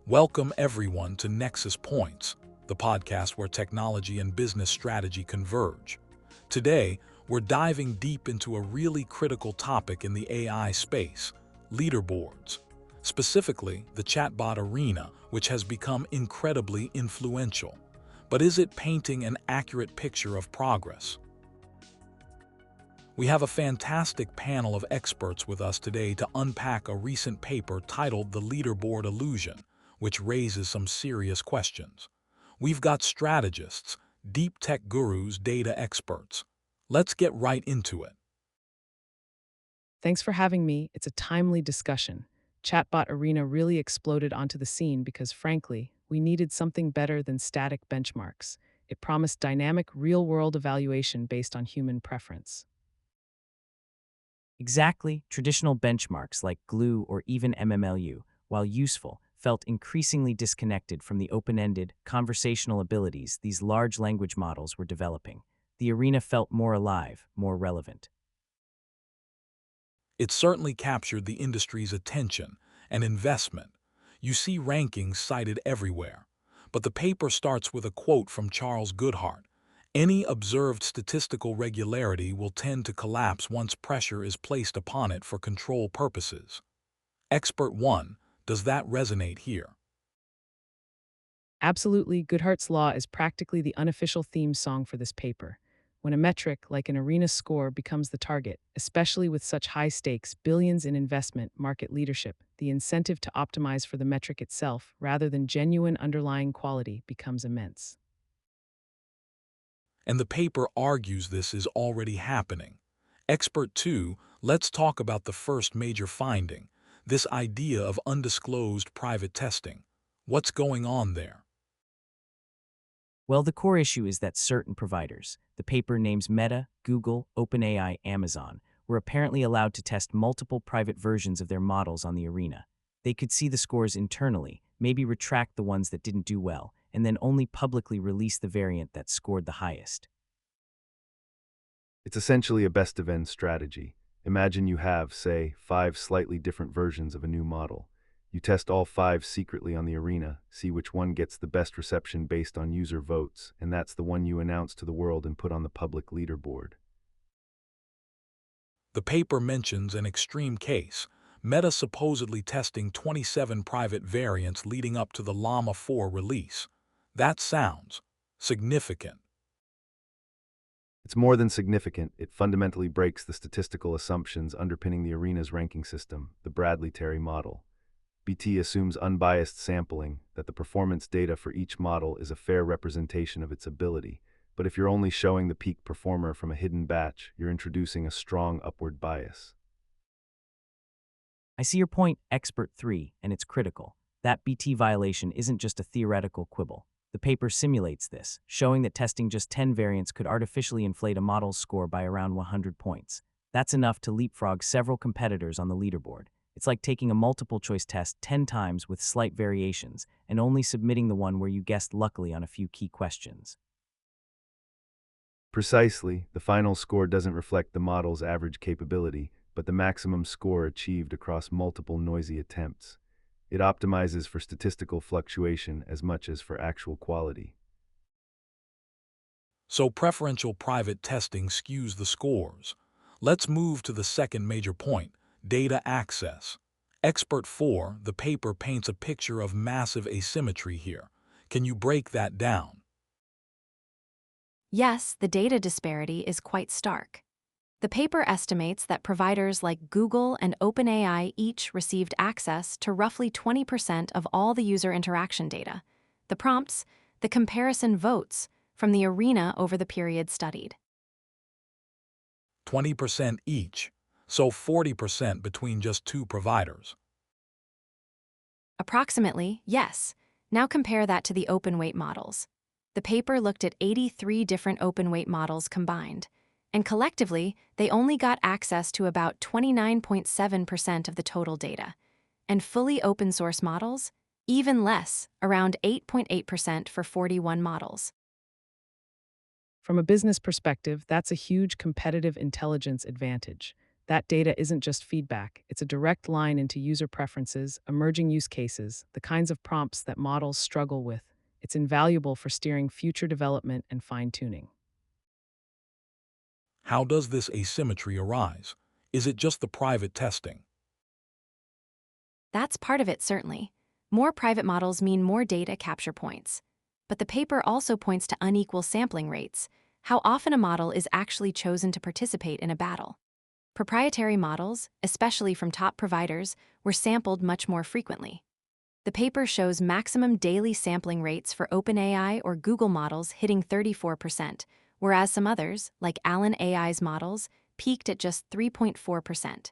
Welcome everyone to Nexus Points, the podcast where technology and business strategy converge. Today, we're diving deep into a really critical topic in the AI space, leaderboards. Specifically, the Chatbot Arena, which has become incredibly influential. But is it painting an accurate picture of progress? We have a fantastic panel of experts with us today to unpack a recent paper titled The Leaderboard Illusion, which raises some serious questions. We've got strategists, deep tech gurus, data experts. Let's get right into it. Thanks for having me. It's a timely discussion. Chatbot Arena really exploded onto the scene because, frankly, we needed something better than static benchmarks. It promised dynamic, real-world evaluation based on human preference. Exactly, traditional benchmarks like GLUE or even MMLU, while useful, felt increasingly disconnected from the open-ended, conversational abilities these large language models were developing. The arena felt more alive, more relevant. It certainly captured the industry's attention and investment. You see rankings cited everywhere. But the paper starts with a quote from Charles Goodhart. Any observed statistical regularity will tend to collapse once pressure is placed upon it for control purposes. Expert 1, does that resonate here? Absolutely, Goodhart's Law is practically the unofficial theme song for this paper. When a metric, like an arena score, becomes the target, especially with such high stakes, billions in investment, market leadership, the incentive to optimize for the metric itself, rather than genuine underlying quality, becomes immense. And the paper argues this is already happening. Expert 2, let's talk about the first major finding, this idea of undisclosed private testing. What's going on there? Well, the core issue is that certain providers, the paper names Meta, Google, OpenAI, Amazon, were apparently allowed to test multiple private versions of their models on the arena. They could see the scores internally, maybe retract the ones that didn't do well, and then only publicly release the variant that scored the highest. It's essentially a best-of-end strategy. Imagine you have, say, 5 slightly different versions of a new model. You test all 5 secretly on the arena, see which one gets the best reception based on user votes, and that's the one you announce to the world and put on the public leaderboard. The paper mentions an extreme case, Meta supposedly testing 27 private variants leading up to the Llama 4 release. That sounds significant. It's more than significant, it fundamentally breaks the statistical assumptions underpinning the arena's ranking system, the Bradley-Terry model. BT assumes unbiased sampling, that the performance data for each model is a fair representation of its ability, but if you're only showing the peak performer from a hidden batch, you're introducing a strong upward bias. I see your point, Expert 3, and it's critical. That BT violation isn't just a theoretical quibble. The paper simulates this, showing that testing just 10 variants could artificially inflate a model's score by around 100 points. That's enough to leapfrog several competitors on the leaderboard. It's like taking a multiple-choice test 10 times with slight variations and only submitting the one where you guessed luckily on a few key questions. Precisely, the final score doesn't reflect the model's average capability, but the maximum score achieved across multiple noisy attempts. It optimizes for statistical fluctuation as much as for actual quality. So preferential private testing skews the scores. Let's move to the second major point, data access. Expert 4, the paper paints a picture of massive asymmetry here. Can you break that down? Yes, the data disparity is quite stark. The paper estimates that providers like Google and OpenAI each received access to roughly 20% of all the user interaction data, the prompts, the comparison votes from the arena over the period studied. 20% each, so 40% between just 2 providers. Approximately, yes. Now compare that to the open weight models. The paper looked at 83 different open weight models combined, and collectively, they only got access to about 29.7% of the total data. And fully open source models? Even less, around 8.8% for 41 models. From a business perspective, that's a huge competitive intelligence advantage. That data isn't just feedback, it's a direct line into user preferences, emerging use cases, the kinds of prompts that models struggle with. It's invaluable for steering future development and fine-tuning. How does this asymmetry arise? Is it just the private testing? That's part of it, certainly. More private models mean more data capture points. But the paper also points to unequal sampling rates, how often a model is actually chosen to participate in a battle. Proprietary models, especially from top providers, were sampled much more frequently. The paper shows maximum daily sampling rates for OpenAI or Google models hitting 34%, whereas some others, like ArenaHard's models, peaked at just 3.4%.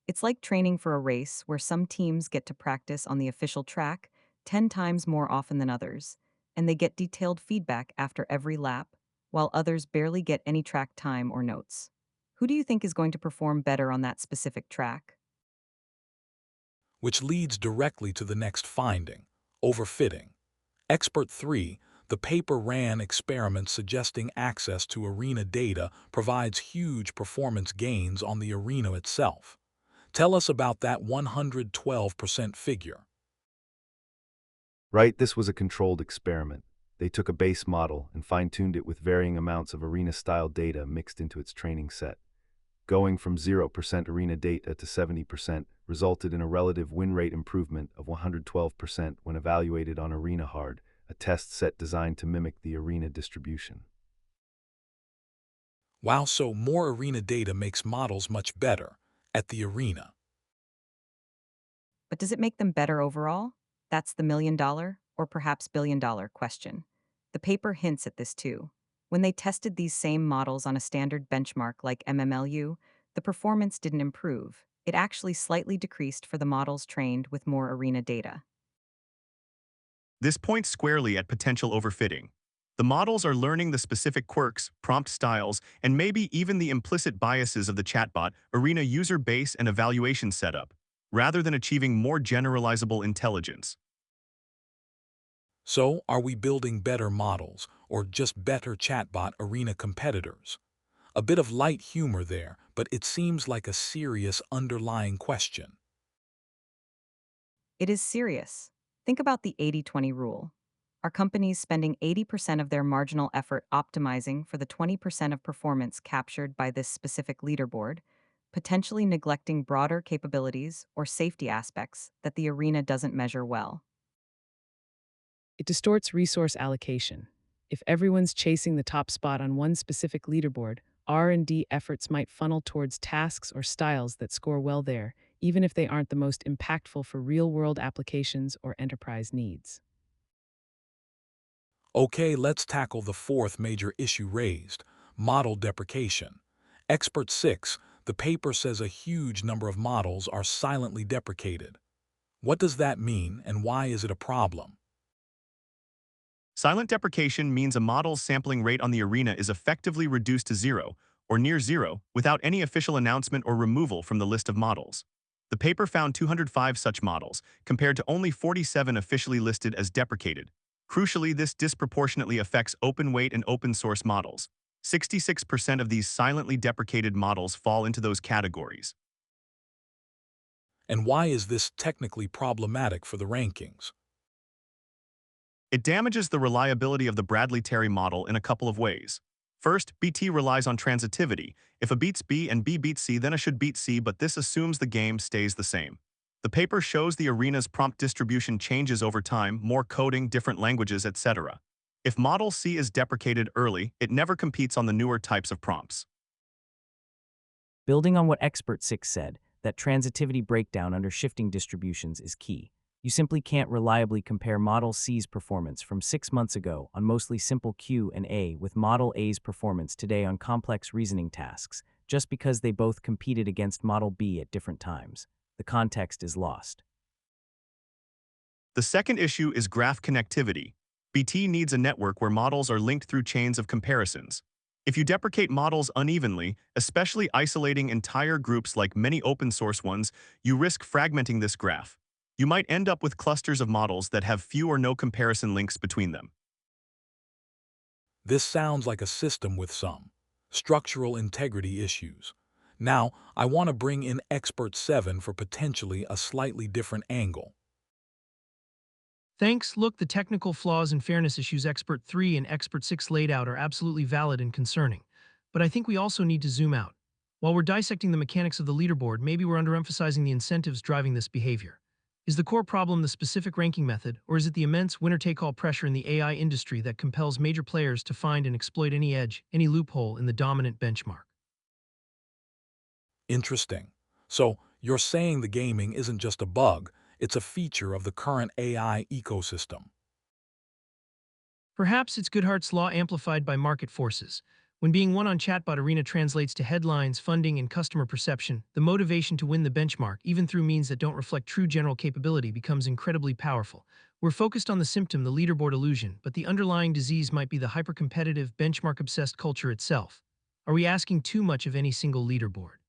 It's like training for a race where some teams get to practice on the official track 10 times more often than others, and they get detailed feedback after every lap, while others barely get any track time or notes. Who do you think is going to perform better on that specific track? Which leads directly to the next finding, overfitting. Expert 3, the paper ran experiments suggesting access to Arena data provides huge performance gains on the Arena itself. Tell us about that 112% figure. Right, this was a controlled experiment. They took a base model and fine-tuned it with varying amounts of Arena-style data mixed into its training set. Going from 0% Arena data to 70% resulted in a relative win rate improvement of 112% when evaluated on ArenaHard, a test set designed to mimic the Arena distribution. Wow, so more Arena data makes models much better at the Arena. But does it make them better overall? That's the million-dollar, or perhaps billion-dollar question. The paper hints at this too. When they tested these same models on a standard benchmark like MMLU, the performance didn't improve. It actually slightly decreased for the models trained with more Arena data. This points squarely at potential overfitting. The models are learning the specific quirks, prompt styles, and maybe even the implicit biases of the chatbot Arena user base and evaluation setup, rather than achieving more generalizable intelligence. So, are we building better models or just better chatbot Arena competitors? A bit of light humor there, but it seems like a serious underlying question. It is serious. Think about the 80-20 rule. Are companies spending 80% of their marginal effort optimizing for the 20% of performance captured by this specific leaderboard, potentially neglecting broader capabilities or safety aspects that the Arena doesn't measure well? It distorts resource allocation. If everyone's chasing the top spot on one specific leaderboard, R&D efforts might funnel towards tasks or styles that score well there, even if they aren't the most impactful for real-world applications or enterprise needs. Okay, let's tackle the fourth major issue raised, model deprecation. Expert 6, the paper says a huge number of models are silently deprecated. What does that mean and why is it a problem? Silent deprecation means a model's sampling rate on the Arena is effectively reduced to zero, or near zero, without any official announcement or removal from the list of models. The paper found 205 such models, compared to only 47 officially listed as deprecated. Crucially, this disproportionately affects open-weight and open-source models. 66% of these silently deprecated models fall into those categories. And why is this technically problematic for the rankings? It damages the reliability of the Bradley-Terry model in a couple of ways. First, BT relies on transitivity. If A beats B and B beats C, then A should beat C, but this assumes the game stays the same. The paper shows the Arena's prompt distribution changes over time, more coding, different languages, etc. If model C is deprecated early, it never competes on the newer types of prompts. Building on what Expert 6 said, that transitivity breakdown under shifting distributions is key. You simply can't reliably compare Model C's performance from 6 months ago on mostly simple Q and A with Model A's performance today on complex reasoning tasks, just because they both competed against Model B at different times. The context is lost. The second issue is graph connectivity. BT needs a network where models are linked through chains of comparisons. If you deprecate models unevenly, especially isolating entire groups like many open-source ones, you risk fragmenting this graph. You might end up with clusters of models that have few or no comparison links between them. This sounds like a system with some structural integrity issues. Now, I want to bring in Expert 7 for potentially a slightly different angle. Thanks. Look, the technical flaws and fairness issues Expert 3 and Expert 6 laid out are absolutely valid and concerning. But I think we also need to zoom out. While we're dissecting the mechanics of the leaderboard, maybe we're underemphasizing the incentives driving this behavior. Is the core problem the specific ranking method, or is it the immense winner-take-all pressure in the AI industry that compels major players to find and exploit any edge, any loophole in the dominant benchmark? Interesting. So, you're saying the gaming isn't just a bug, it's a feature of the current AI ecosystem. Perhaps it's Goodhart's law amplified by market forces. When being won on Chatbot Arena translates to headlines, funding, and customer perception, the motivation to win the benchmark, even through means that don't reflect true general capability, becomes incredibly powerful. We're focused on the symptom, the leaderboard illusion, but the underlying disease might be the hyper-competitive, benchmark-obsessed culture itself. Are we asking too much of any single leaderboard?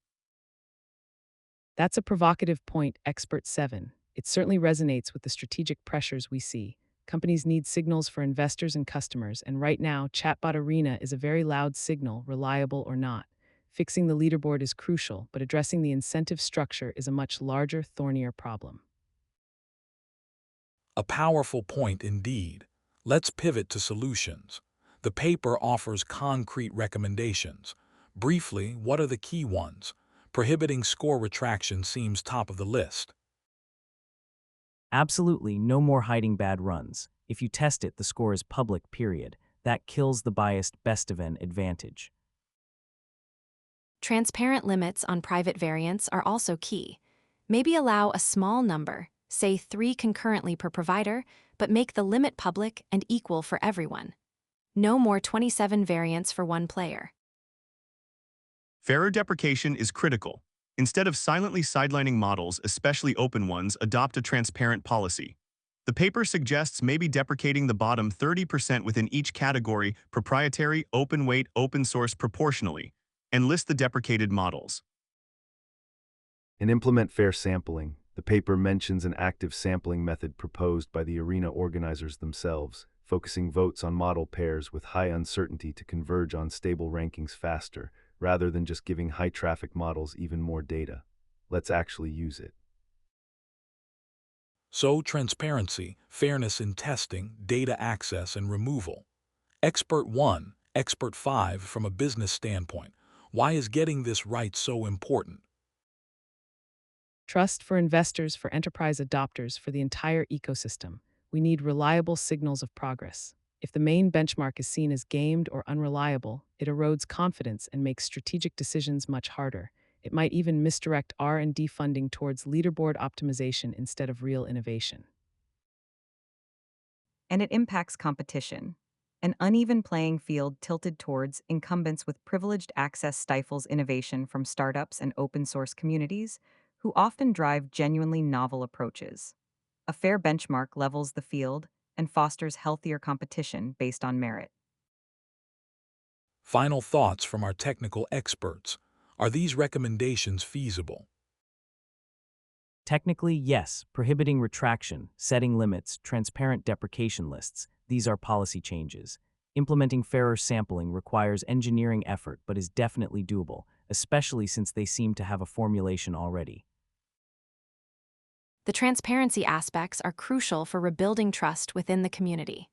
That's a provocative point, Expert 7. It certainly resonates with the strategic pressures we see. Companies need signals for investors and customers, and right now, Chatbot Arena is a very loud signal, reliable or not. Fixing the leaderboard is crucial, but addressing the incentive structure is a much larger, thornier problem. A powerful point indeed. Let's pivot to solutions. The paper offers concrete recommendations. Briefly, what are the key ones? Prohibiting score retraction seems top of the list. Absolutely no more hiding bad runs. If you test it, the score is public, period. That kills the biased best-of-n advantage. Transparent limits on private variants are also key. Maybe allow a small number, say 3 concurrently per provider, but make the limit public and equal for everyone. No more 27 variants for one player. Fairer deprecation is critical. Instead of silently sidelining models, especially open ones, adopt a transparent policy. The paper suggests maybe deprecating the bottom 30% within each category, proprietary, open weight, open source proportionally, and list the deprecated models. And implement fair sampling. The paper mentions an active sampling method proposed by the arena organizers themselves, focusing votes on model pairs with high uncertainty to converge on stable rankings faster, rather than just giving high-traffic models even more data. Let's actually use it. So, transparency, fairness in testing, data access and removal. Expert 1, Expert 5 from a business standpoint. Why is getting this right so important? Trust for investors, for enterprise adopters, for the entire ecosystem. We need reliable signals of progress. If the main benchmark is seen as gamed or unreliable, it erodes confidence and makes strategic decisions much harder. It might even misdirect R&D funding towards leaderboard optimization instead of real innovation. And it impacts competition. An uneven playing field tilted towards incumbents with privileged access stifles innovation from startups and open source communities, who often drive genuinely novel approaches. A fair benchmark levels the field and fosters healthier competition based on merit. Final thoughts from our technical experts. Are these recommendations feasible? Technically, yes, prohibiting retraction, setting limits, transparent deprecation lists, these are policy changes. Implementing fairer sampling requires engineering effort but is definitely doable, especially since they seem to have a formulation already. The transparency aspects are crucial for rebuilding trust within the community.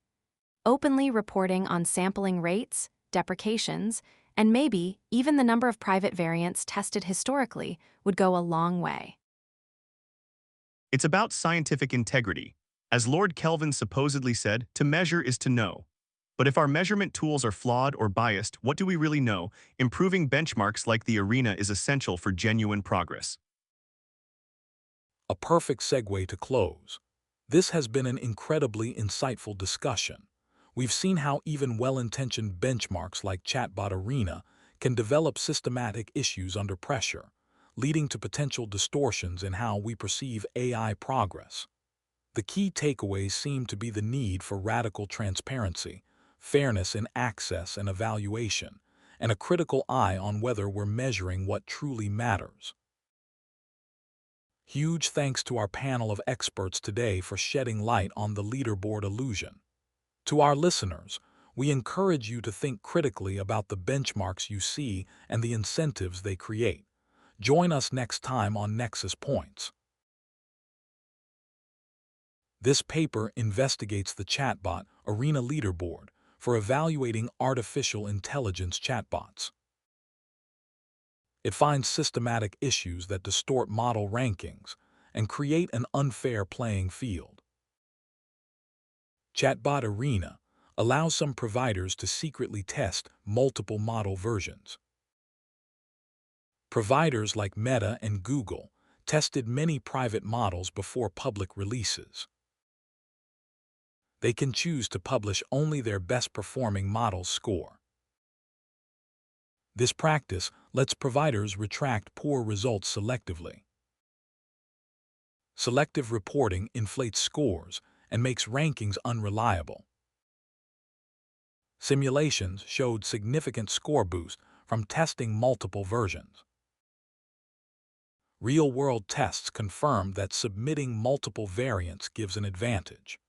Openly reporting on sampling rates, deprecations, and maybe even the number of private variants tested historically would go a long way. It's about scientific integrity. As Lord Kelvin supposedly said, to measure is to know. But if our measurement tools are flawed or biased, what do we really know? Improving benchmarks like the Arena is essential for genuine progress. A perfect segue to close. This has been an incredibly insightful discussion. We've seen how even well-intentioned benchmarks like Chatbot Arena can develop systematic issues under pressure, leading to potential distortions in how we perceive AI progress. The key takeaways seem to be the need for radical transparency, fairness in access and evaluation, and a critical eye on whether we're measuring what truly matters. Huge thanks to our panel of experts today for shedding light on the leaderboard illusion. To our listeners, we encourage you to think critically about the benchmarks you see and the incentives they create. Join us next time on Nexus Points. This paper investigates the Chatbot Arena leaderboard for evaluating artificial intelligence chatbots. It finds systematic issues that distort model rankings and create an unfair playing field. Chatbot Arena allows some providers to secretly test multiple model versions. Providers like Meta and Google tested many private models before public releases. They can choose to publish only their best-performing model's score. This practice lets providers retract poor results selectively. Selective reporting inflates scores and makes rankings unreliable. Simulations showed significant score boost from testing multiple versions. Real-world tests confirmed that submitting multiple variants gives an advantage.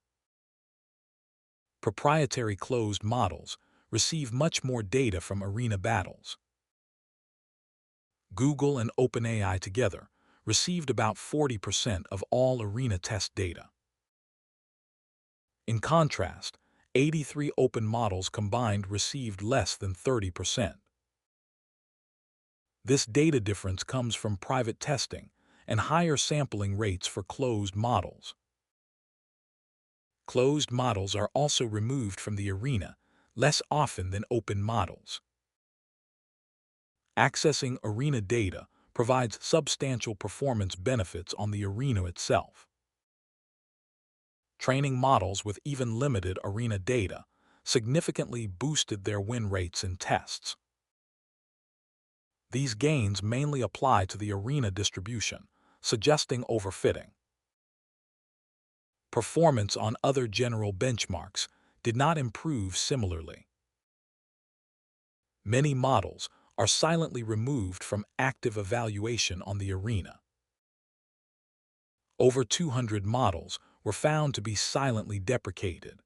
Proprietary closed models receive much more data from arena battles. Google and OpenAI together received about 40% of all arena test data. In contrast, 83 open models combined received less than 30%. This data difference comes from private testing and higher sampling rates for closed models. Closed models are also removed from the arena less often than open models. Accessing arena data provides substantial performance benefits on the arena itself. Training models with even limited arena data significantly boosted their win rates in tests. These gains mainly apply to the arena distribution, suggesting overfitting. Performance on other general benchmarks did not improve similarly. Many models are silently removed from active evaluation on the arena. Over 200 models were found to be silently deprecated.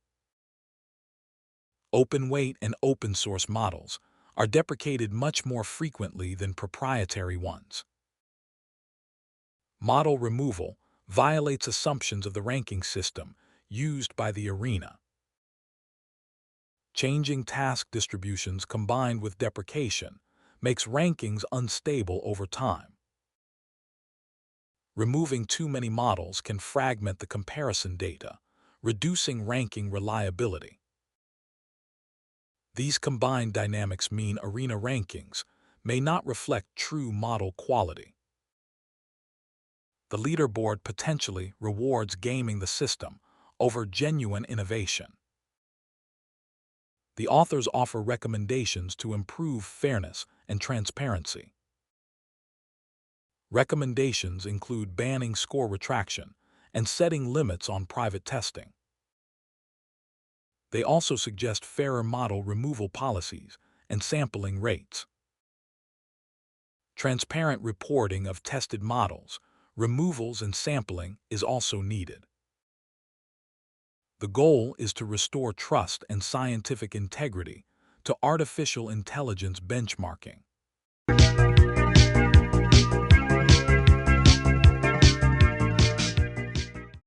Open-weight and open-source models are deprecated much more frequently than proprietary ones. Model removal violates assumptions of the ranking system used by the arena. Changing task distributions combined with deprecation makes rankings unstable over time. Removing too many models can fragment the comparison data, reducing ranking reliability. These combined dynamics mean arena rankings may not reflect true model quality. The leaderboard potentially rewards gaming the system over genuine innovation. The authors offer recommendations to improve fairness and transparency. Recommendations include banning score retraction and setting limits on private testing. They also suggest fairer model removal policies and sampling rates. Transparent reporting of tested models, removals, and sampling is also needed. The goal is to restore trust and scientific integrity to artificial intelligence benchmarking.